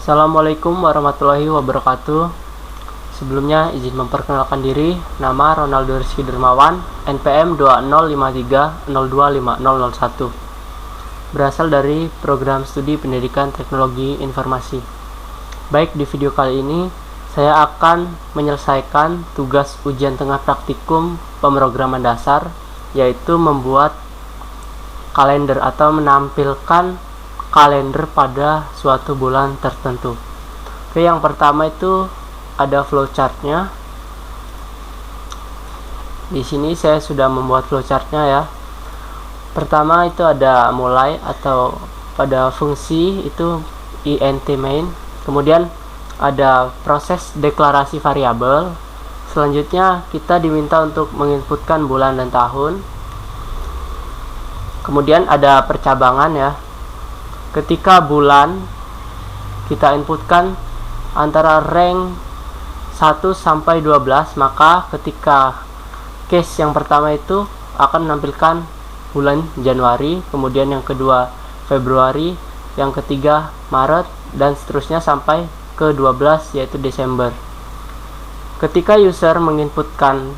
Assalamualaikum warahmatullahi wabarakatuh. Sebelumnya izin memperkenalkan diri. Nama Ronaldo Rizky Dermawan, NPM 2053025001. Berasal dari Program Studi Pendidikan Teknologi Informasi. Baik, di video kali ini saya akan menyelesaikan tugas ujian tengah praktikum pemrograman dasar, yaitu membuat kalender atau menampilkan kalender pada suatu bulan tertentu. Oke, yang pertama itu ada flowchartnya. Di sini saya sudah membuat flowchartnya ya. Pertama itu ada mulai atau pada fungsi itu int main. Kemudian ada proses deklarasi variabel. Selanjutnya kita diminta untuk menginputkan bulan dan tahun. Kemudian ada percabangan ya. Ketika bulan kita inputkan antara rank 1 sampai 12, maka ketika case yang pertama itu akan menampilkan bulan Januari, kemudian yang kedua Februari, yang ketiga Maret, dan seterusnya sampai ke 12 yaitu Desember. Ketika user menginputkan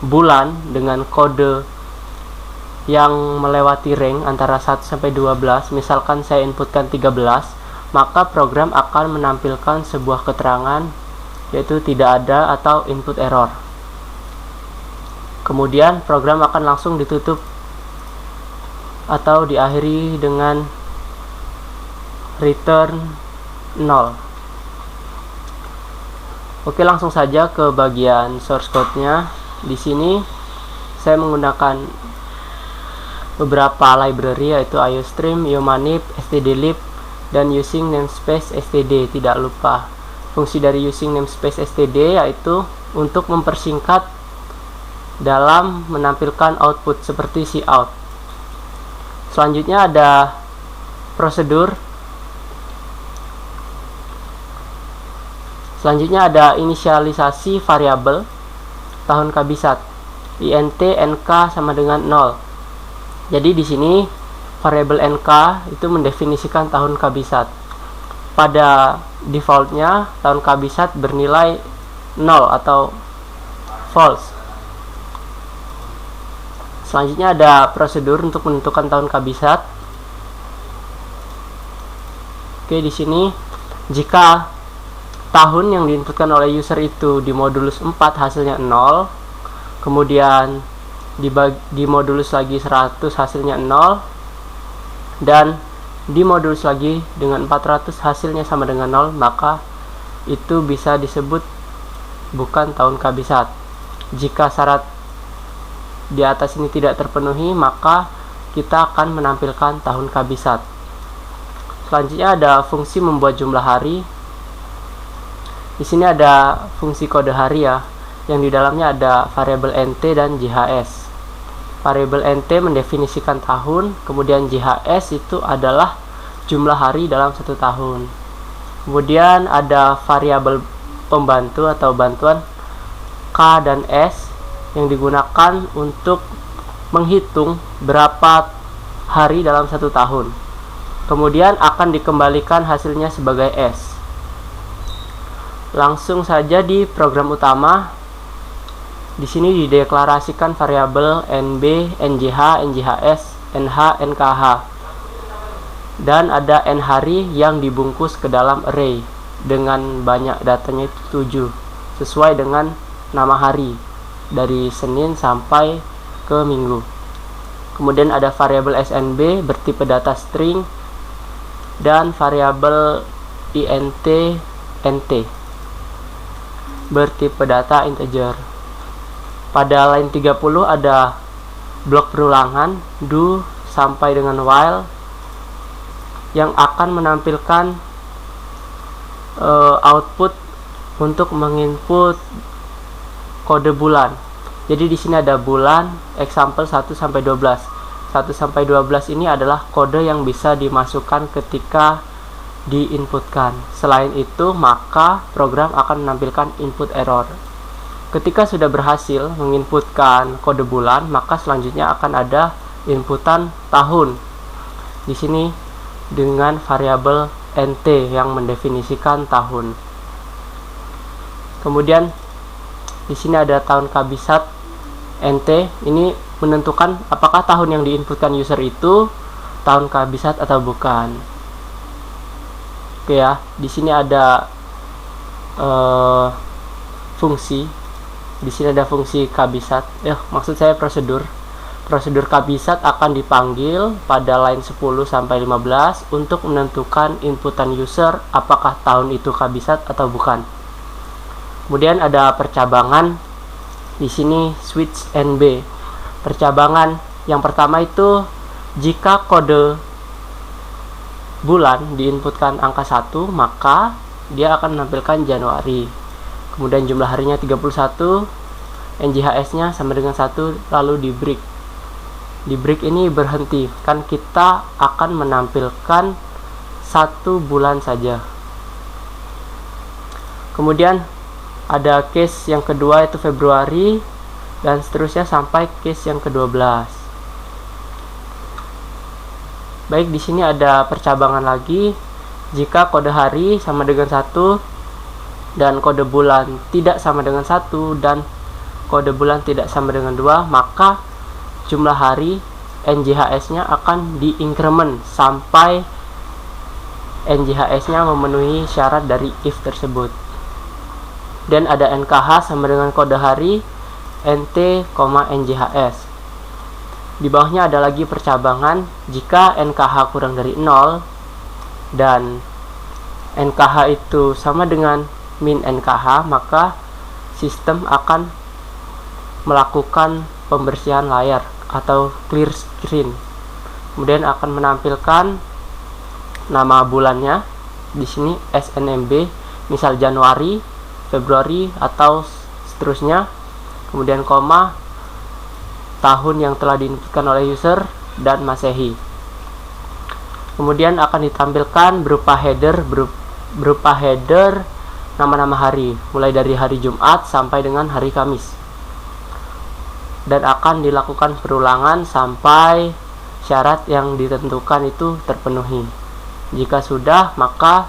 bulan dengan kode yang melewati rank antara 1 sampai 12, misalkan saya inputkan 13, maka program akan menampilkan sebuah keterangan yaitu tidak ada atau input error. Kemudian program akan langsung ditutup atau diakhiri dengan return 0. Oke, langsung saja ke bagian source code-nya. Di sini saya menggunakan beberapa library yaitu IOStream, IOManip, stdlib, dan using namespace std. Tidak lupa fungsi dari using namespace std yaitu untuk mempersingkat dalam menampilkan output seperti cout. Selanjutnya ada prosedur. Selanjutnya ada inisialisasi variabel tahun kabisat. int nk sama dengan 0. Jadi di sini variabel nk itu mendefinisikan tahun kabisat. Pada defaultnya tahun kabisat bernilai 0 atau false. Selanjutnya ada prosedur untuk menentukan tahun kabisat. Oke, di sini jika tahun yang diinputkan oleh user itu di modulus 4 hasilnya 0, kemudian di modulus lagi 100 hasilnya 0, dan di modulus lagi dengan 400 hasilnya sama dengan 0, maka itu bisa disebut bukan tahun kabisat. Jika syarat di atas ini tidak terpenuhi, maka kita akan menampilkan tahun kabisat. Selanjutnya ada fungsi membuat jumlah hari. Di sini ada fungsi kode hari ya, yang di dalamnya ada variabel nt dan jhs. Variabel nt mendefinisikan tahun, kemudian jhs itu adalah jumlah hari dalam satu tahun. Kemudian ada variabel pembantu atau bantuan k dan s yang digunakan untuk menghitung berapa hari dalam satu tahun. Kemudian akan dikembalikan hasilnya sebagai s. Langsung saja di program utama. Di sini dideklarasikan variabel nb, njh, njhs, nh, nkh, dan ada n hari yang dibungkus ke dalam array dengan banyak datanya itu 7 sesuai dengan nama hari dari Senin sampai ke Minggu. Kemudian ada variabel snb bertipe data string dan variabel int nt bertipe data integer. Pada line 30 ada blok perulangan do sampai dengan while yang akan menampilkan output untuk menginput kode bulan. Jadi di sini ada bulan example 1 sampai 12. 1 sampai 12 ini adalah kode yang bisa dimasukkan ketika diinputkan. Selain itu, maka program akan menampilkan input error. Ketika sudah berhasil menginputkan kode bulan, maka selanjutnya akan ada inputan tahun. Di sini dengan variabel NT yang mendefinisikan tahun. Kemudian di sini ada tahun kabisat NT, ini menentukan apakah tahun yang diinputkan user itu tahun kabisat atau bukan. Oke ya, di sini ada fungsi. Di sini ada fungsi kabisat. Maksud saya prosedur. Prosedur kabisat akan dipanggil pada line 10 sampai 15 untuk menentukan inputan user apakah tahun itu kabisat atau bukan. Kemudian ada percabangan. Di sini switch NB. Percabangan yang pertama itu jika kode bulan diinputkan angka 1, maka dia akan menampilkan Januari. Kemudian jumlah harinya 31, NJHS-nya sama dengan 1, lalu di break. Di break ini berhenti, kan kita akan menampilkan 1 bulan saja. Kemudian ada case yang kedua yaitu Februari, dan seterusnya sampai case yang ke-12. Baik, di sini ada percabangan lagi. Jika kode hari sama dengan 1 dan kode bulan tidak sama dengan 1 dan kode bulan tidak sama dengan 2, maka jumlah hari NJHS-nya akan diincrement sampai NJHS-nya memenuhi syarat dari if tersebut. Dan ada NKH sama dengan kode hari NT, NJHS. Di bawahnya ada lagi percabangan. Jika NKH kurang dari 0 dan NKH itu sama dengan min NKH, maka sistem akan melakukan pembersihan layar atau clear screen. Kemudian akan menampilkan nama bulannya. Di sini SNMB, misal Januari, Februari atau seterusnya. Kemudian koma, tahun yang telah diinputkan oleh user dan Masehi. Kemudian akan ditampilkan berupa header nama-nama hari, mulai dari hari Jumat sampai dengan hari Kamis. Dan akan dilakukan perulangan sampai syarat yang ditentukan itu terpenuhi. Jika sudah, maka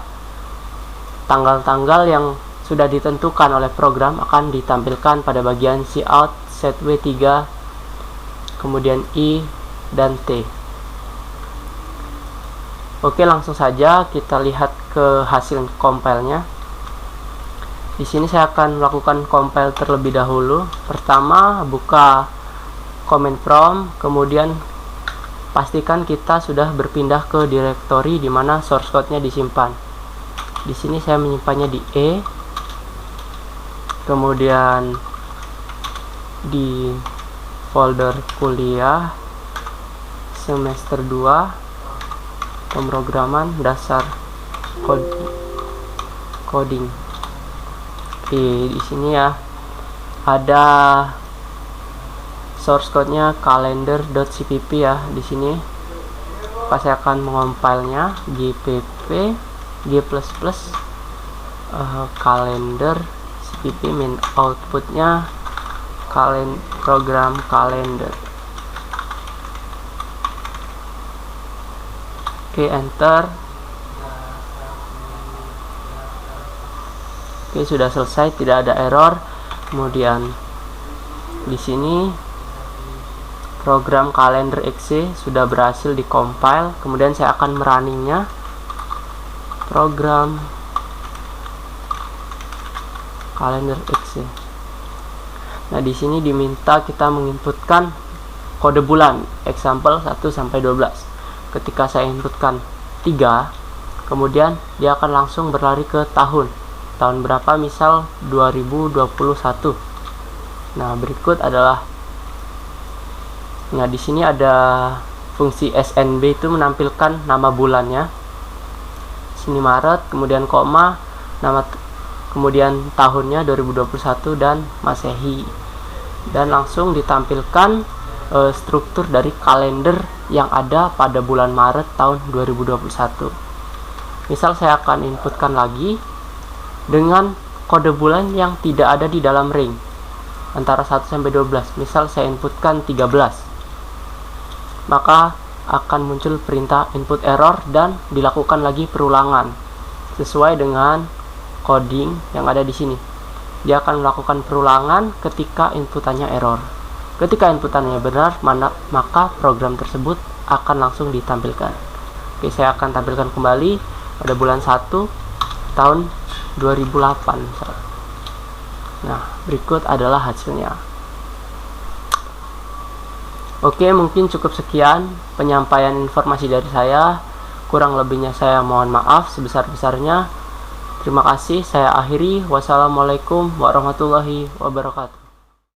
tanggal-tanggal yang sudah ditentukan oleh program akan ditampilkan pada bagian cout, set W3, kemudian I dan T. Oke, langsung saja kita lihat ke hasil compile-nya. Di sini saya akan melakukan compile terlebih dahulu. Pertama, buka command prompt, kemudian pastikan kita sudah berpindah ke directory di mana source code-nya disimpan. Di sini saya menyimpannya di E, kemudian di folder kuliah semester 2 pemrograman dasar coding. Di sini ya ada source code-nya calendar.cpp ya. Di sini pas saya akan mengompilnya gpp g++ calendar cpp min outputnya program calendar. Oke, enter. Oke, sudah selesai, tidak ada error. Kemudian di sini program kalender exe sudah berhasil dikompil. Kemudian saya akan merunningnya. Program kalender exe. Nah, di sini diminta kita menginputkan kode bulan, example 1 sampai 12. Ketika saya inputkan 3, kemudian dia akan langsung berlari ke tahun berapa, misal 2021. Nah, berikut adalah, nah di sini ada fungsi SNB itu menampilkan nama bulannya. Sini Maret, kemudian koma, nama, kemudian tahunnya 2021 dan Masehi. Dan langsung ditampilkan struktur dari kalender yang ada pada bulan Maret tahun 2021. Misal saya akan inputkan lagi dengan kode bulan yang tidak ada di dalam ring antara 1 sampai 12. Misal saya inputkan 13, maka akan muncul perintah input error dan dilakukan lagi perulangan sesuai dengan coding yang ada di sini. Dia akan melakukan perulangan ketika inputannya error. Ketika inputannya benar, maka program tersebut akan langsung ditampilkan. Oke, saya akan tampilkan kembali pada bulan 1 tahun 2008. Nah, berikut adalah hasilnya. Oke, mungkin cukup sekian penyampaian informasi dari saya. Kurang lebihnya saya mohon maaf sebesar-besarnya. Terima kasih, saya akhiri. Wassalamualaikum warahmatullahi wabarakatuh.